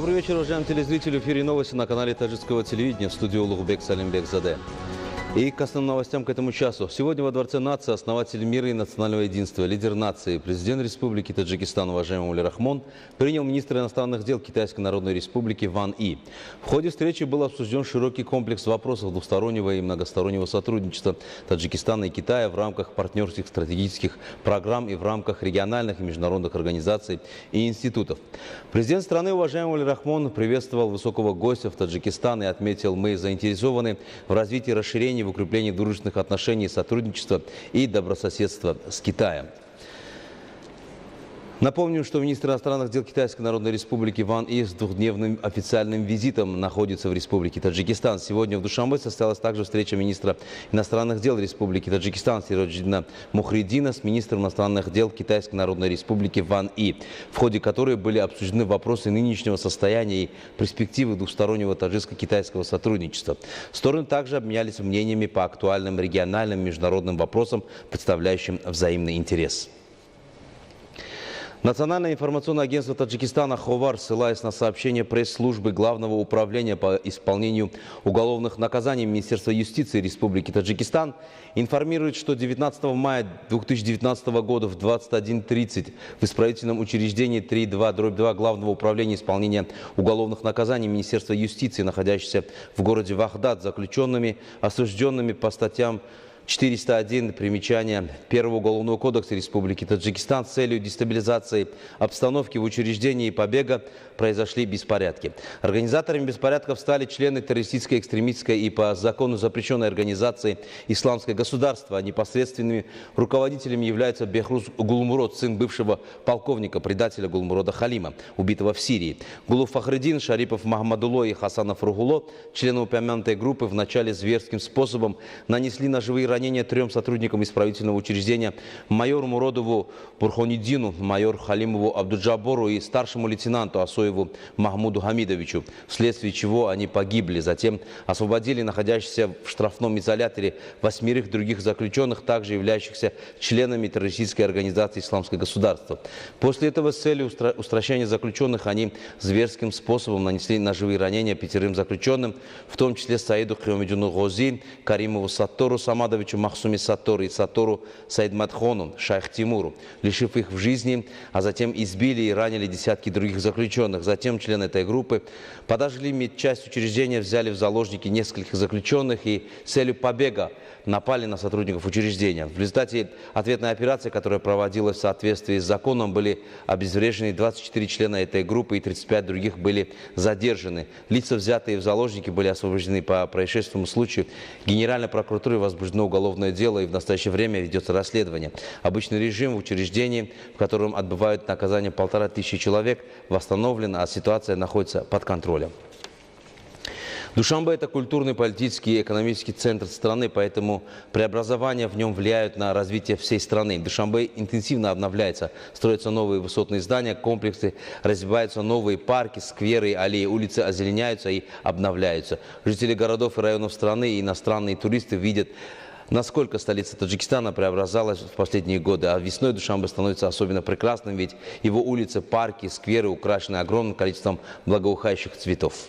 Добрый вечер, уважаемые телезрители. В эфире новости на канале таджикского телевидения. В студии Улугбек Салимбекзаде. И к основным новостям к этому часу. Сегодня во Дворце нации основатель мира и национального единства, лидер нации, президент Республики Таджикистан, уважаемый Оли Рахмон, принял министра иностранных дел Китайской Народной Республики Ван И. В ходе встречи был обсужден широкий комплекс вопросов двустороннего и многостороннего сотрудничества Таджикистана и Китая в рамках партнерских стратегических программ и в рамках региональных и международных организаций и институтов. Президент страны, уважаемый Оли Рахмон, приветствовал высокого гостя в Таджикистан и отметил: мы заинтересованы в развитии и расширении, в укреплении дружественных отношений, сотрудничества и добрососедства с Китаем. Напомним, что министр иностранных дел Китайской Народной Республики Ван И с двухдневным официальным визитом находится в Республике Таджикистан. Сегодня в Душанбе состоялась также встреча министра иностранных дел Республики Таджикистан Сироджиддина Мухриддина с министром иностранных дел Китайской Народной Республики Ван И, в ходе которой были обсуждены вопросы нынешнего состояния и перспективы двустороннего таджикско-китайского сотрудничества. Стороны также обменялись мнениями по актуальным региональным и международным вопросам, представляющим взаимный интерес. Национальное информационное агентство Таджикистана «Ховар», ссылаясь на сообщение пресс-службы Главного управления по исполнению уголовных наказаний Министерства юстиции Республики Таджикистан, информирует, что 19 мая 2019 года в 21:30 в исправительном учреждении 3-2/2 Главного управления исполнения уголовных наказаний Министерства юстиции, находящегося в городе Вахдат, заключенными, осужденными по статьям 401 примечания Первого уголовного кодекса Республики Таджикистан с целью дестабилизации обстановки в учреждении и побега произошли беспорядки. Организаторами беспорядков стали члены террористической, экстремистской и по закону запрещенной организации «Исламское государство». А непосредственными руководителями являются Бехруз Гулмурод, сын бывшего полковника, предателя Гулмурода Халима, убитого в Сирии. Гулов Фахриддин, Шарипов Махмадулло и Хасанов Ругуло, члены упомянутой группы, в начале зверским способом нанесли ножевые ранения 3 сотрудникам исправительного учреждения: майору Муродову Бурхониддину, майору Халимову Абдуджабору и старшему лейтенанту Асоеву Махмуду Хамидовичу, вследствие чего они погибли. Затем освободили находящихся в штрафном изоляторе 8 других заключенных, также являющихся членами террористической организации «Исламское государство». После этого с целью устрашения заключенных они зверским способом нанесли ножевые ранения 5 заключенным, в том числе Саиду Хиомидюну Гози, Каримову Саттору Самадовичу, Махсуми Саттору и Саттору Саидматхону, Шайх Тимуру, лишив их в жизни, а затем избили и ранили десятки других заключенных. Затем члены этой группы подожгли медчасть учреждения, взяли в заложники нескольких заключенных и с целью побега напали на сотрудников учреждения. В результате ответной операции, которая проводилась в соответствии с законом, были обезврежены 24 члена этой группы и 35 других были задержаны. Лица, взятые в заложники, были освобождены. По происшествию случаю Генеральной прокуратурой возбуждено уголовное дело, и в настоящее время ведется расследование. Обычный режим в учреждении, в котором отбывают наказание 1500 человек, восстановлен, а ситуация находится под контролем. Душанбе – это культурный, политический и экономический центр страны, поэтому преобразования в нем влияют на развитие всей страны. Душанбе интенсивно обновляется, строятся новые высотные здания, комплексы, развиваются новые парки, скверы, аллеи, улицы озеленяются и обновляются. Жители городов и районов страны и иностранные туристы видят, насколько столица Таджикистана преобразалась в последние годы. А весной Душанбе становится особенно прекрасным, ведь его улицы, парки, скверы украшены огромным количеством благоухающих цветов.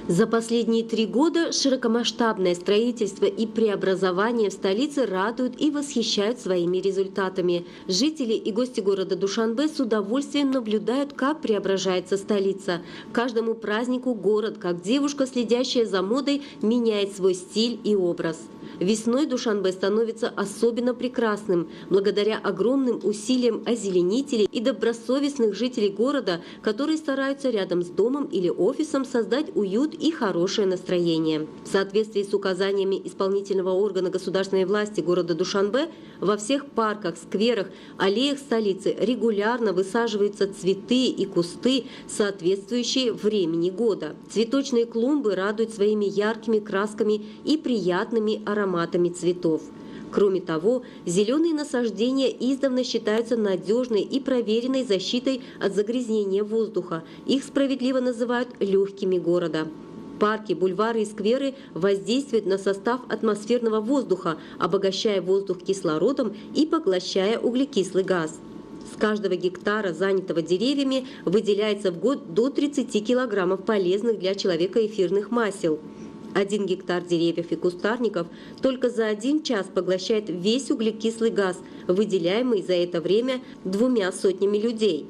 За последние 3 года широкомасштабное строительство и преобразование в столице радуют и восхищают своими результатами. Жители и гости города Душанбе с удовольствием наблюдают, как преображается столица. Каждому празднику город, как девушка, следящая за модой, меняет свой стиль и образ. Весной Душанбе становится особенно прекрасным, благодаря огромным усилиям озеленителей и добросовестных жителей города, которые стараются рядом с домом или офисом создать уют и хорошее настроение. В соответствии с указаниями исполнительного органа государственной власти города Душанбе, во всех парках, скверах, аллеях столицы регулярно высаживаются цветы и кусты, соответствующие времени года. Цветочные клумбы радуют своими яркими красками и приятными ароматами цветов. Кроме того, зеленые насаждения издавна считаются надежной и проверенной защитой от загрязнения воздуха. Их справедливо называют легкими города. Парки, бульвары и скверы воздействуют на состав атмосферного воздуха, обогащая воздух кислородом и поглощая углекислый газ. каждого гектара, занятого деревьями, выделяется в год до 30 килограммов полезных для человека эфирных масел. 1 гектар деревьев и кустарников только за 1 час поглощает весь углекислый газ, выделяемый за это время 2 сотнями людей.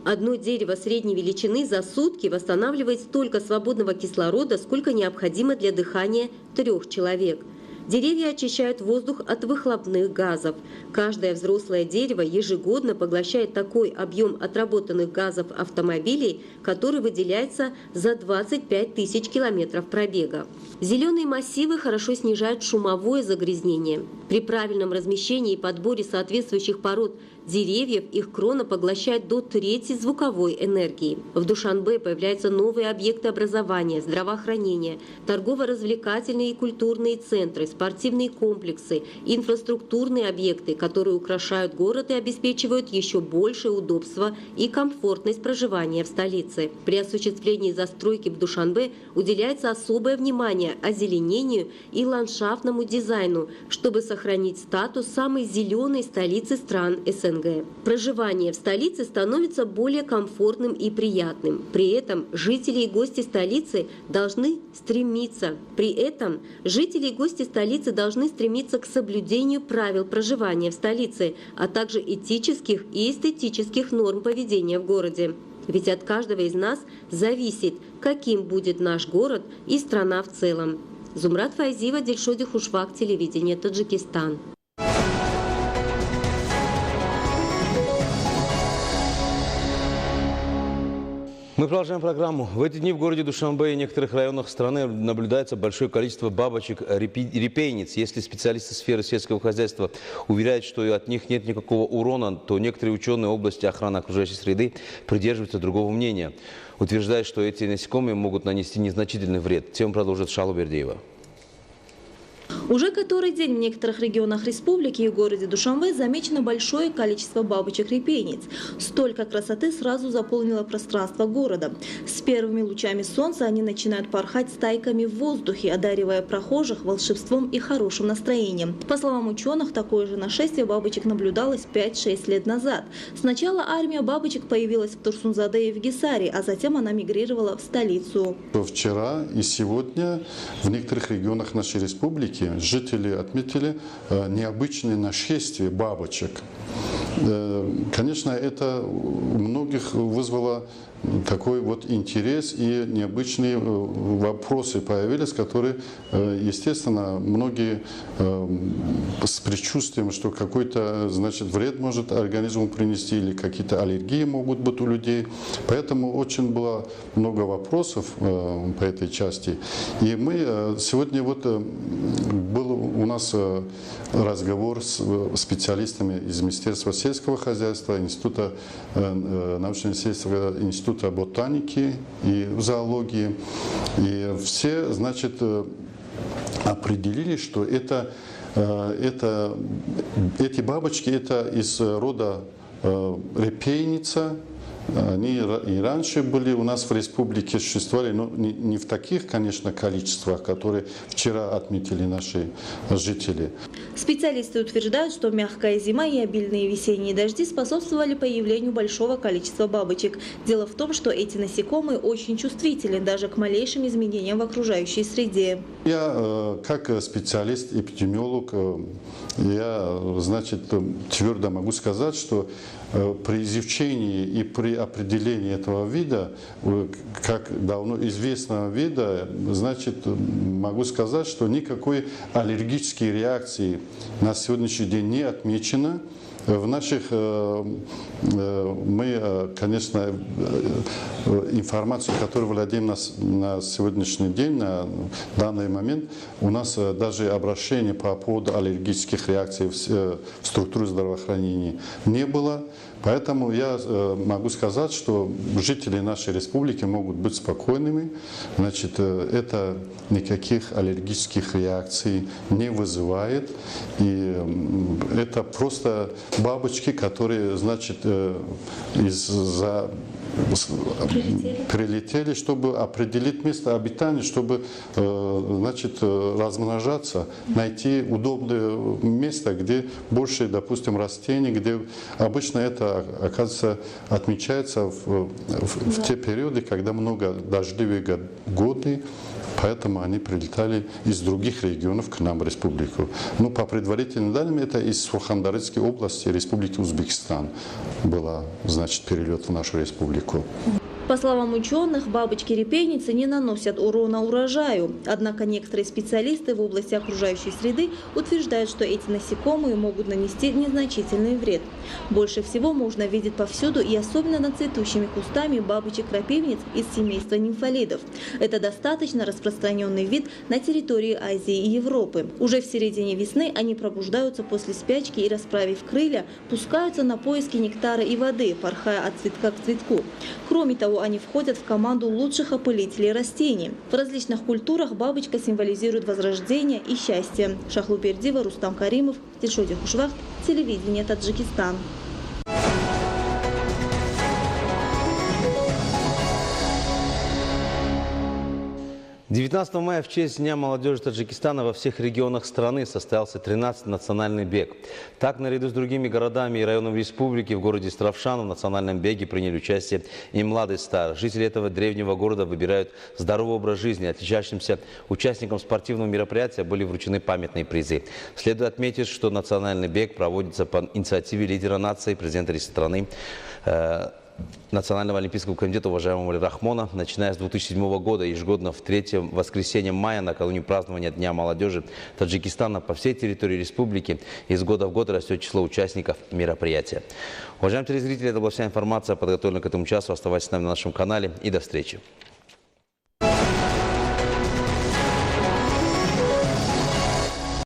Одно дерево средней величины за сутки восстанавливает столько свободного кислорода, сколько необходимо для дыхания 3 человек. Деревья очищают воздух от выхлопных газов. Каждое взрослое дерево ежегодно поглощает такой объем отработанных газов автомобилей, который выделяется за 25 тысяч километров пробега. Зеленые массивы хорошо снижают шумовое загрязнение. При правильном размещении и подборе соответствующих пород деревьев их крона поглощает до трети звуковой энергии. В Душанбе появляются новые объекты образования, здравоохранения, торгово-развлекательные и культурные центры, спортивные комплексы, инфраструктурные объекты, которые украшают город и обеспечивают еще большее удобство и комфортность проживания в столице. При осуществлении застройки в Душанбе уделяется особое внимание озеленению и ландшафтному дизайну, чтобы сохранить статус самой зеленой столицы стран СНГ. Проживание в столице становится более комфортным и приятным. При этом жители и гости столицы должны стремиться к соблюдению правил проживания в столице, а также этических и эстетических норм поведения в городе. Ведь от каждого из нас зависит, каким будет наш город и страна в целом. Зумрат Файзиева, Дильшоди Хушвак, телевидение Таджикистан. Мы продолжаем программу. В эти дни в городе Душанбе и некоторых районах страны наблюдается большое количество бабочек-репейниц. Если специалисты сферы сельского хозяйства уверяют, что от них нет никакого урона, то некоторые ученые области охраны окружающей среды придерживаются другого мнения, утверждая, что эти насекомые могут нанести незначительный вред. Тему продолжит Шалу Бердеева. Уже который день в некоторых регионах республики и в городе Душанбе замечено большое количество бабочек-репейниц. Столько красоты сразу заполнило пространство города. С первыми лучами солнца они начинают порхать стайками в воздухе, одаривая прохожих волшебством и хорошим настроением. По словам ученых, такое же нашествие бабочек наблюдалось 5-6 лет назад. Сначала армия бабочек появилась в Турсунзаде и в Гисаре, а затем она мигрировала в столицу. Вчера и сегодня в некоторых регионах нашей республики жители отметили необычное нашествие бабочек. Конечно, это у многих вызвало такой вот интерес, и необычные вопросы появились, которые, естественно, многие с предчувствием, что какой-то, значит, вред может организму принести или какие-то аллергии могут быть у людей. Поэтому очень было много вопросов по этой части. И мы сегодня вот был у нас разговор с специалистами из Министерства сельского хозяйства, Института научно-исследовательского института ботаники и зоологии. И все, значит, определили, что эти бабочки это из рода репейница. Они и раньше были у нас в республике, существовали, но не в таких, конечно, количествах, которые вчера отметили наши жители. Специалисты утверждают, что мягкая зима и обильные весенние дожди способствовали появлению большого количества бабочек. Дело в том, что эти насекомые очень чувствительны даже к малейшим изменениям в окружающей среде. Я, как специалист-эпидемиолог, я, значит, твердо могу сказать, что при изучении и при определении этого вида, как давно известного вида, значит, могу сказать, что никакой аллергической реакции на сегодняшний день не отмечено. В наших, мы, конечно, информацию, которую владеем на сегодняшний день, на данный момент, у нас даже обращения по поводу аллергических реакций в структуре здравоохранения не было. Поэтому я могу сказать, что жители нашей республики могут быть спокойными. Значит, это никаких аллергических реакций не вызывает. И это просто бабочки, которые, значит, из-за прилетели, чтобы определить место обитания, чтобы значит, размножаться, найти удобное место, где больше, допустим, растений, где обычно это, оказывается, отмечается в те периоды, когда много дождливые годы, поэтому они прилетали из других регионов к нам в республику. Ну, по предварительным данным, это из Сурхандарской области Республики Узбекистан была, значит, перелет в нашу республику. По словам ученых, бабочки-репейницы не наносят урона урожаю. Однако некоторые специалисты в области окружающей среды утверждают, что эти насекомые могут нанести незначительный вред. Больше всего можно видеть повсюду и особенно над цветущими кустами бабочек-рапивниц из семейства нимфалидов. Это достаточно распространенный вид на территории Азии и Европы. Уже в середине весны они пробуждаются после спячки и, расправив крылья, пускаются на поиски нектара и воды, порхая от цветка к цветку. Кроме того, они входят в команду лучших опылителей растений. В различных культурах бабочка символизирует возрождение и счастье. Шахлупердива, Рустам Каримов, Тишоди Хушвахт, телевидение Таджикистан. 19 мая в честь Дня молодежи Таджикистана во всех регионах страны состоялся 13-й национальный бег. Так, наряду с другими городами и районами республики, в городе Стравшан в национальном беге приняли участие и млады стар. Жители этого древнего города выбирают здоровый образ жизни. Отличающимся участникам спортивного мероприятия были вручены памятные призы. Следует отметить, что национальный бег проводится по инициативе лидера нации, президента страны, Национального олимпийского комитета уважаемого Али Рахмона, начиная с 2007 года, ежегодно в 3-е воскресенье мая, накануне празднования Дня молодежи Таджикистана, по всей территории республики из года в год растет число участников мероприятия. Уважаемые телезрители, это была вся информация, подготовленная к этому часу. Оставайтесь с нами на нашем канале и до встречи.